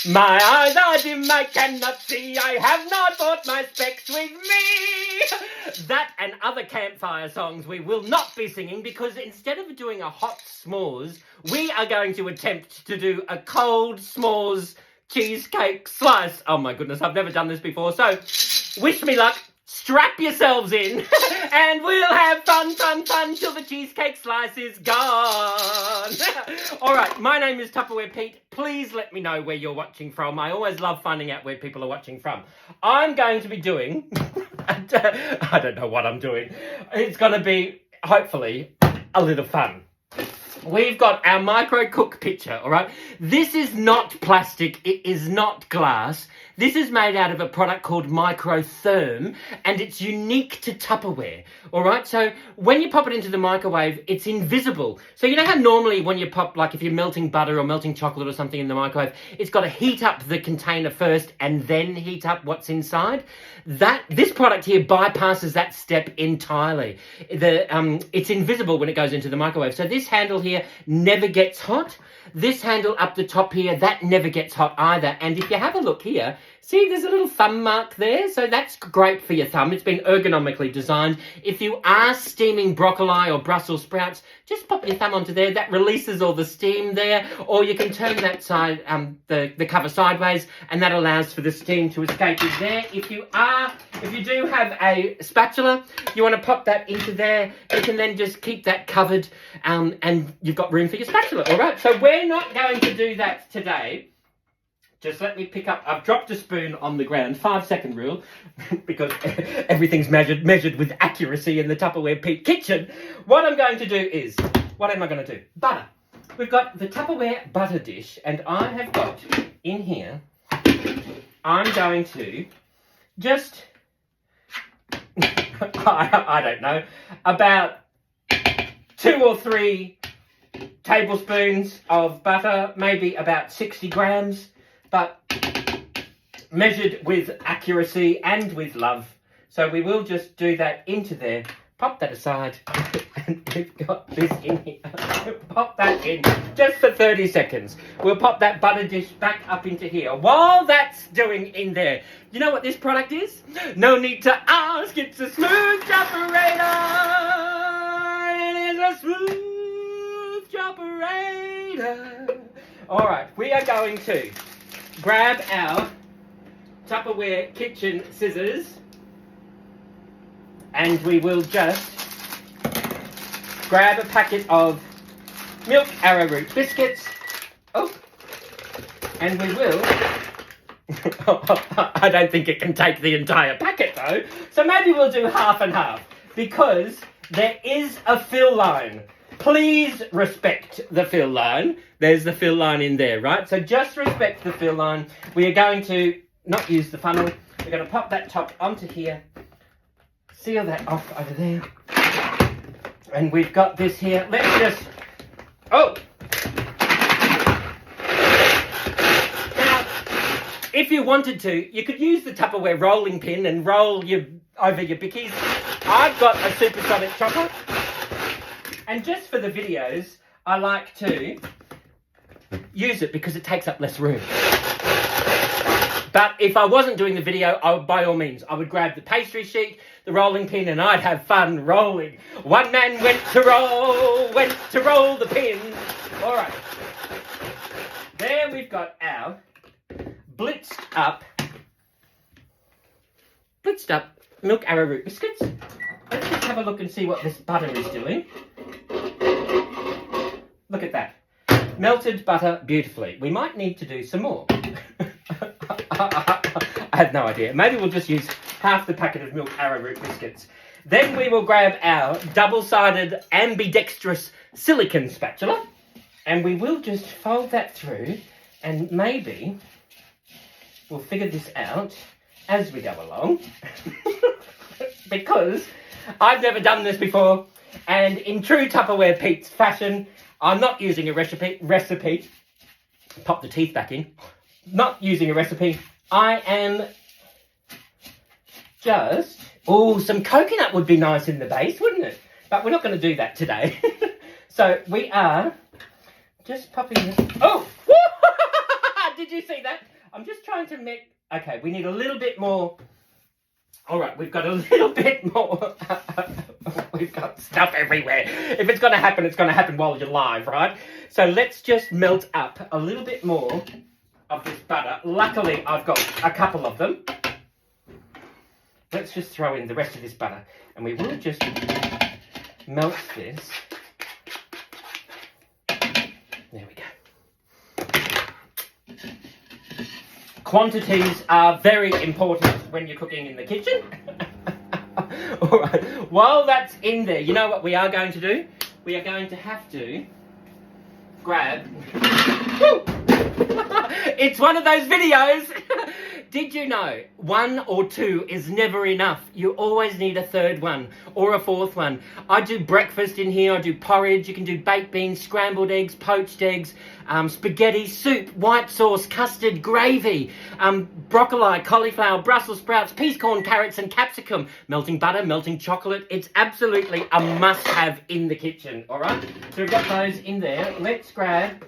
My eyes are dim, I cannot see, I have not brought my specs with me. That and other campfire songs we will not be singing because instead of doing a hot s'mores, we are going to attempt to do a cold s'mores cheesecake slice. Oh my goodness, I've never done this before. So, wish me luck. Strap yourselves in and we'll have fun till the cheesecake slice is gone. All right, my name is Tupperware Pete. Please let me know where you're watching from. I always love finding out where people are watching from. I'm going to be doing, I don't know what I'm doing. It's going to be, hopefully, a little fun. We've got our micro cook pitcher, all right? This is not plastic. It is not glass. This is made out of a product called Microtherm, and it's unique to Tupperware, all right? So when you pop it into the microwave, it's invisible. So you know how normally when you pop, like if you're melting butter or melting chocolate or something in the microwave, it's got to heat up the container first and then heat up what's inside? This product here bypasses that step entirely. It's invisible when it goes into the microwave. So this handle here never gets hot. This handle up the top here, that never gets hot either. And if you have a look here, see there's a little thumb mark there? So that's great for your thumb. It's been ergonomically designed. If you are steaming broccoli or Brussels sprouts, just pop your thumb onto there. That releases all the steam there. Or you can turn that side, the cover sideways, and that allows for the steam to escape in there. If you do have a spatula, you want to pop that into there. You can then just keep that covered, and you've got room for your spatula. All right, so we're not going to do that today. Just let me pick up. I've dropped a spoon on the ground. 5-second rule, because everything's measured with accuracy in the Tupperware Pete kitchen. What I'm going to do is, what am I going to do? Butter. We've got the Tupperware butter dish, and I have got in here, I'm going to just, I don't know, about 2 or 3 tablespoons of butter, maybe about 60 grams. But measured with accuracy and with love. So we will just do that into there. Pop that aside. And we've got this in here. Pop that in just for 30 seconds. We'll pop that butter dish back up into here. While that's doing in there, you know what this product is? No need to ask. It's a smooth choperator. It is a smooth choperator. All right, we are going to grab our Tupperware kitchen scissors and we will just grab a packet of milk arrowroot biscuits. Oh, and we will, I don't think it can take the entire packet though, so maybe we'll do half and half because there is a fill line. Please respect the fill line. There's the fill line in there, right? So just respect the fill line. We are going to not use the funnel. We're going to pop that top onto here. Seal that off over there. And we've got this here. Let's just... Oh! Now, if you wanted to, you could use the Tupperware rolling pin and roll over your bickies. I've got a supersonic chopper. And just for the videos, I like to use it because it takes up less room. But if I wasn't doing the video, by all means, I would grab the pastry sheet, the rolling pin, and I'd have fun rolling. One man went to roll the pin. All right. There we've got our blitzed up milk arrowroot biscuits. Let's just have a look and see what this butter is doing. Look at that. Melted butter beautifully. We might need to do some more. I have no idea. Maybe we'll just use half the packet of milk arrowroot biscuits. Then we will grab our double-sided ambidextrous silicone spatula and we will just fold that through and maybe we'll figure this out as we go along because I've never done this before and in true Tupperware Pete's fashion, I'm not using a recipe. Pop the teeth back in. Not using a recipe. I am just... Oh, some coconut would be nice in the base, wouldn't it? But we're not going to do that today. So we are just popping this... Oh! Did you see that? I'm just trying to make... Okay, we need a little bit more... All right, we've got a little bit more. We've got stuff everywhere. If it's going to happen, it's going to happen while you're live, right? So let's just melt up a little bit more of this butter. Luckily, I've got a couple of them. Let's just throw in the rest of this butter. And we will just melt this. There we go. Quantities are very important when you're cooking in the kitchen. All right. While that's in there, you know what we are going to do? We are going to have to grab... It's one of those videos. Did you know 1 or 2 is never enough? You always need a third one or a fourth one. I do breakfast in here. I do porridge. You can do baked beans, scrambled eggs, poached eggs, spaghetti, soup, white sauce, custard, gravy, broccoli, cauliflower, Brussels sprouts, peas, corn, carrots and capsicum, melting butter, melting chocolate. It's absolutely a must-have in the kitchen, all right? So we've got those in there. Let's grab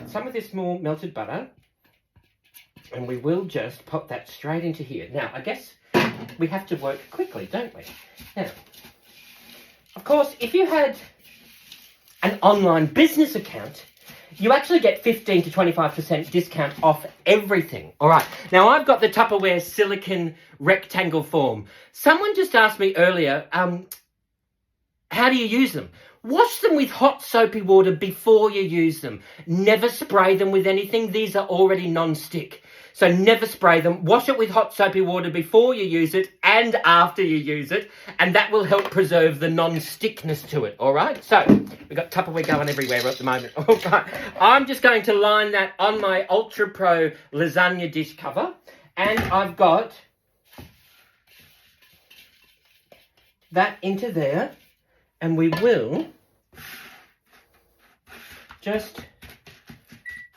some of this more melted butter. And we will just pop that straight into here. Now, I guess we have to work quickly, don't we? Now, of course, if you had an online business account, you actually get 15 to 25% discount off everything. All right. Now, I've got the Tupperware silicone rectangle form. Someone just asked me earlier, how do you use them? Wash them with hot soapy water before you use them. Never spray them with anything. These are already non-stick. So never spray them. Wash it with hot soapy water before you use it and after you use it. And that will help preserve the non-stickness to it, all right? So we've got Tupperware going everywhere at the moment. All right. I'm just going to line that on my Ultra Pro lasagna dish cover. And I've got that into there. And we will just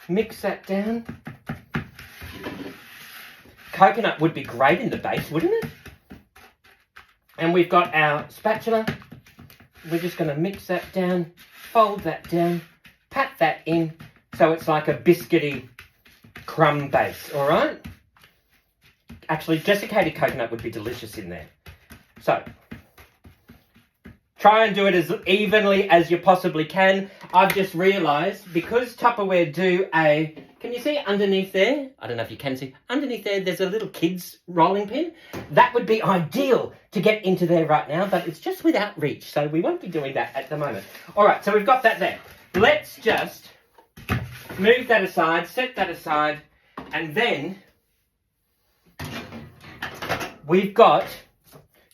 mix that down. Coconut would be great in the base, wouldn't it? And we've got our spatula. We're just going to mix that down, fold that down, pat that in so it's like a biscuity crumb base, all right? Actually, desiccated coconut would be delicious in there. So, try and do it as evenly as you possibly can. I've just realised, because Tupperware do a... Can you see underneath there? I don't know if you can see. Underneath there, there's a little kid's rolling pin. That would be ideal to get into there right now, but it's just without reach, so we won't be doing that at the moment. All right, so we've got that there. Let's just move that aside, set that aside, and then we've got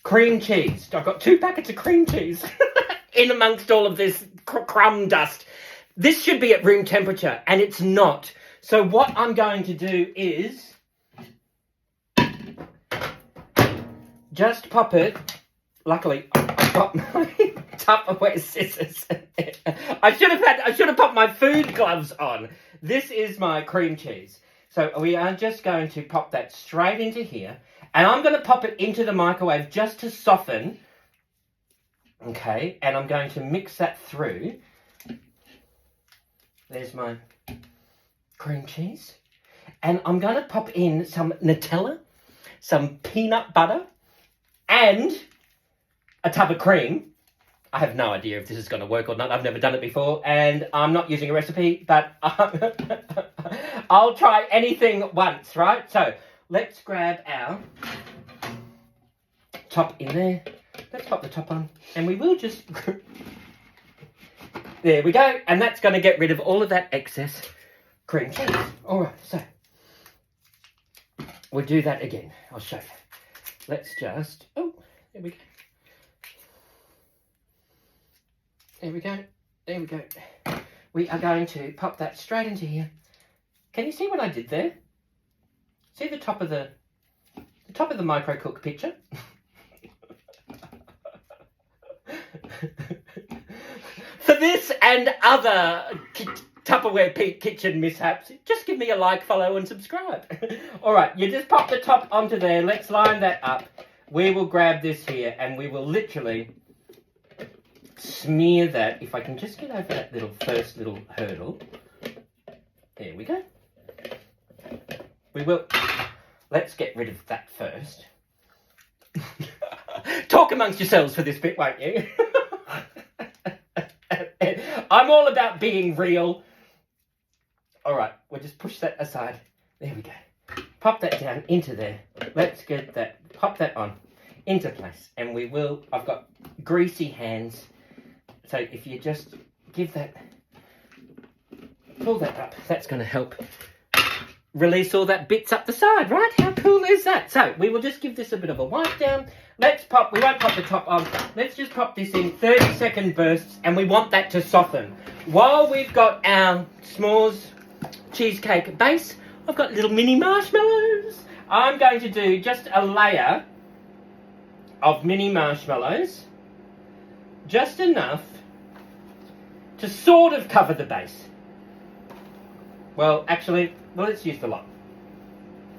cream cheese. I've got 2 packets of cream cheese in amongst all of this crumb dust. This should be at room temperature, and it's not. So what I'm going to do is just pop it. Luckily, I've got my Tupperware scissors. I should have popped my food gloves on. This is my cream cheese. So we are just going to pop that straight into here. And I'm going to pop it into the microwave just to soften. Okay, and I'm going to mix that through. There's my cream cheese. And I'm going to pop in some Nutella, some peanut butter, and a tub of cream. I have no idea if this is going to work or not. I've never done it before, and I'm not using a recipe, but I'll try anything once, right? So let's grab our top in there. Let's pop the top on, and we will just... There we go, and that's going to get rid of all of that excess cream cheese. All right, so we'll do that again. I'll show you. Let's just... Oh, there we go. There we go. There we go. We are going to pop that straight into here. Can you see what I did there? See the top of the micro cook picture? For this and other Tupperware kitchen mishaps, just give me a like, follow and subscribe. All right, you just pop the top onto there. Let's line that up. We will grab this here and we will literally smear that. If I can just get over that first little hurdle. There we go. We will. Let's get rid of that first. Talk amongst yourselves for this bit, won't you? I'm all about being real. All right, we'll just push that aside. There we go. Pop that down into there. Let's get that, pop that on into place. And we will, I've got greasy hands. So if you just give that, pull that up, that's going to help release all that bits up the side, right? How cool is that? So we will just give this a bit of a wipe down. Let's pop, we won't pop the top on. Let's just pop this in 30-second bursts, and we want that to soften. While we've got our s'mores cheesecake base, I've got little mini marshmallows. I'm going to do just a layer of mini marshmallows, just enough to sort of cover the base. Well, actually, let's use the lot.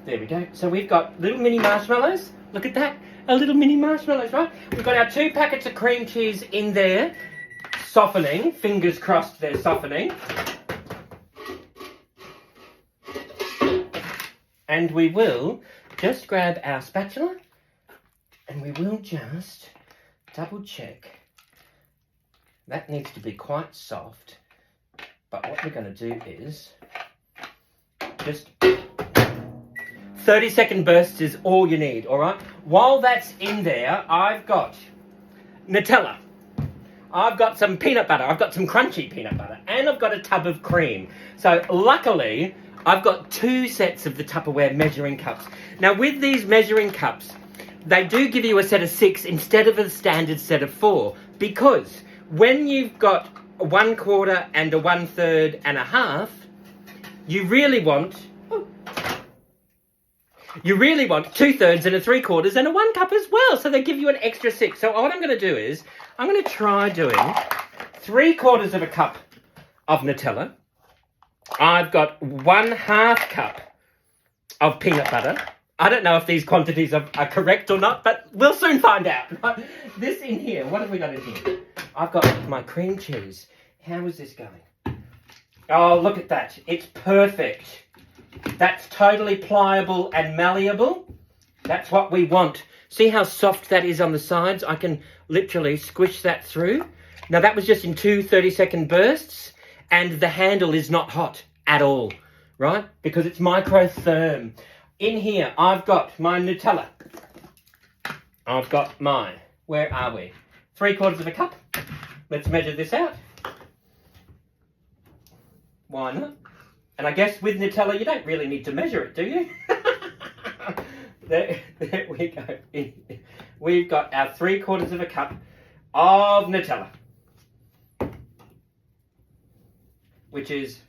There we go. So we've got little mini marshmallows. Look at that. A little mini marshmallows, right? We've got our 2 packets of cream cheese in there, softening. Fingers crossed they're softening. And we will just grab our spatula and we will just double check. That needs to be quite soft. But what we're going to do is just 30-second bursts is all you need, all right? While that's in there, I've got Nutella. I've got some peanut butter. I've got some crunchy peanut butter. And I've got a tub of cream. So luckily, I've got 2 sets of the Tupperware measuring cups. Now, with these measuring cups, they do give you a set of 6 instead of a standard set of 4. Because when you've got a 1/4 and a 1/3 and a half, you really want 2/3 and a 3/4 and a 1 cup as well. So they give you an extra 6. So what I'm going to do is, I'm going to try doing 3/4 of a cup of Nutella. I've got 1/2 cup of peanut butter. I don't know if these quantities are correct or not, but we'll soon find out. This in here, what have we got in here? I've got my cream cheese. How is this going? Oh, look at that. It's perfect. That's totally pliable and malleable. That's what we want. See how soft that is on the sides? I can literally squish that through. Now, that was just in 2 30-second bursts, and the handle is not hot at all, right? Because it's microtherm. In here, I've got my Nutella. I've got mine. Where are we? 3/4 of a cup. Let's measure this out. Why not? And I guess with Nutella, you don't really need to measure it, do you? There we go. We've got our 3/4 of a cup of Nutella, which is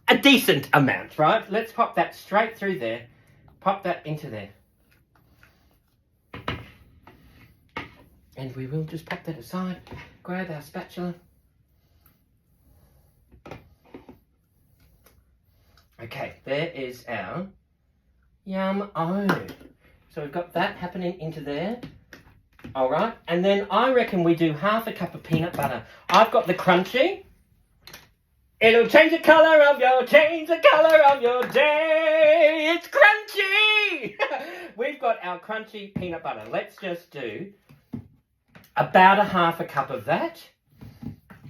a decent amount, right? Let's pop that straight through there. Pop that into there. And we will just pop that aside. Grab our spatula. Okay, there is our YUMMO. So we've got that happening into there. All right, and then I reckon we do 1/2 cup of peanut butter. I've got the crunchy. It'll change the colour of your day. It's crunchy. We've got our crunchy peanut butter. Let's just do about 1/2 cup of that.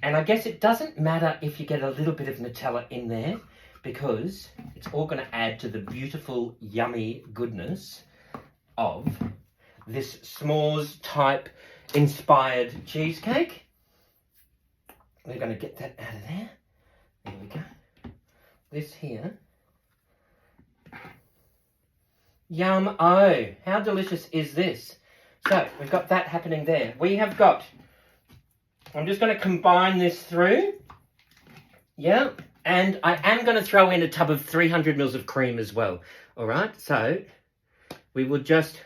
And I guess it doesn't matter if you get a little bit of Nutella in there, because it's all going to add to the beautiful, yummy goodness of this s'mores type inspired cheesecake. We're going to get that out of there. There we go. This here. YUMMO. How delicious is this? So we've got that happening there. We have got, I'm just going to combine this through. Yeah. And I am going to throw in a tub of 300 mils of cream as well. All right. So we will just,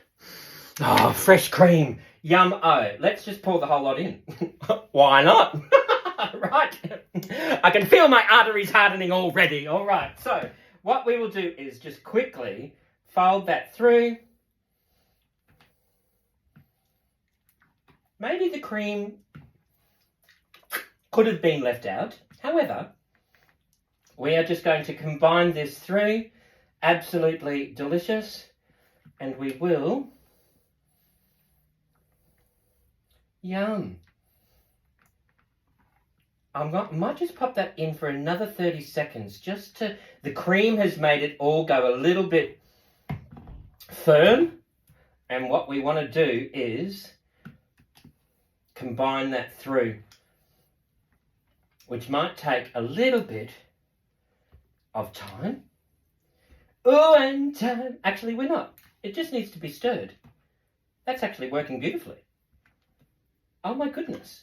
fresh cream. YUMMO. Let's just pour the whole lot in. Why not? Right. I can feel my arteries hardening already. All right. So what we will do is just quickly fold that through. Maybe the cream could have been left out. However, We are just going to combine this through. Absolutely delicious. And we will... Yum. Might just pop that in for another 30 seconds just to... The cream has made it all go a little bit firm. And what we want to do is combine that through, which might take a little bit of time. Oh, and time. Actually, we're not. It just needs to be stirred. That's actually working beautifully. Oh my goodness.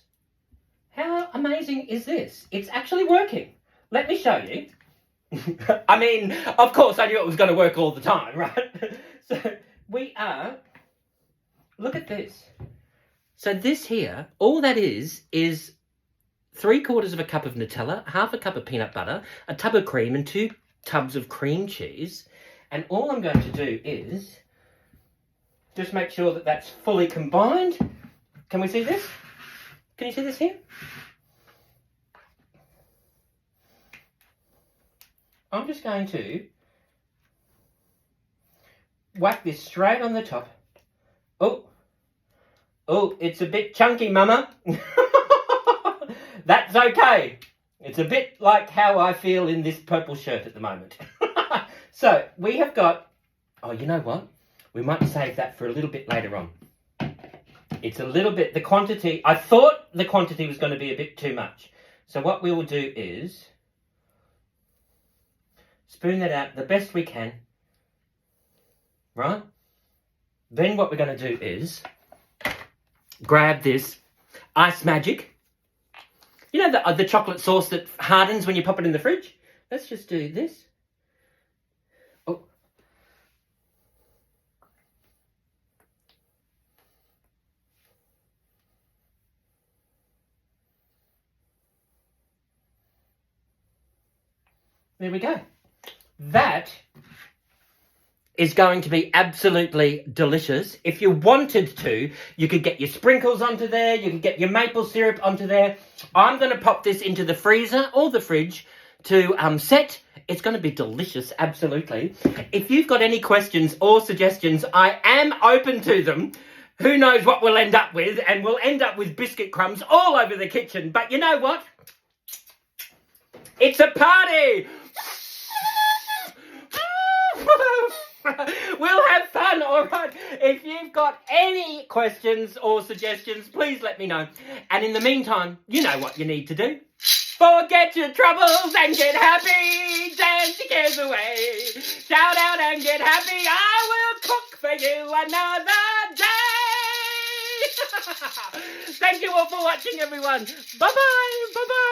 How amazing is this? It's actually working. Let me show you. I mean, of course, I knew it was going to work all the time, right? So we are... Look at this. So this here, all that is 3/4 of a cup of Nutella, half a cup of peanut butter, a tub of cream, and 2 tubs of cream cheese. And all I'm going to do is just make sure that that's fully combined. Can we see this? Can you see this here? I'm just going to whack this straight on the top. Oh, it's a bit chunky, Mama. That's okay. It's a bit like how I feel in this purple shirt at the moment. So, we have got... Oh, you know what? We might save that for a little bit later on. It's a little bit... The quantity... I thought the quantity was going to be a bit too much. So what we will do is... spoon that out the best we can. Right? Then what we're going to do is... grab this Ice Magic. You know the chocolate sauce that hardens when you pop it in the fridge? Let's just do this. Oh. There we go. That is going to be absolutely delicious. If you wanted to, you could get your sprinkles onto there, you could get your maple syrup onto there. I'm going to pop this into the freezer or the fridge to set. It's going to be delicious, absolutely. If you've got any questions or suggestions, I am open to them. Who knows what we'll end up with, and we'll end up with biscuit crumbs all over the kitchen. But you know what? It's a party! We'll have fun, all right? If you've got any questions or suggestions, please let me know. And in the meantime, you know what you need to do. Forget your troubles and get happy. Dance your cares away. Shout out and get happy. I will cook for you another day. Thank you all for watching, everyone. Bye-bye. Bye-bye.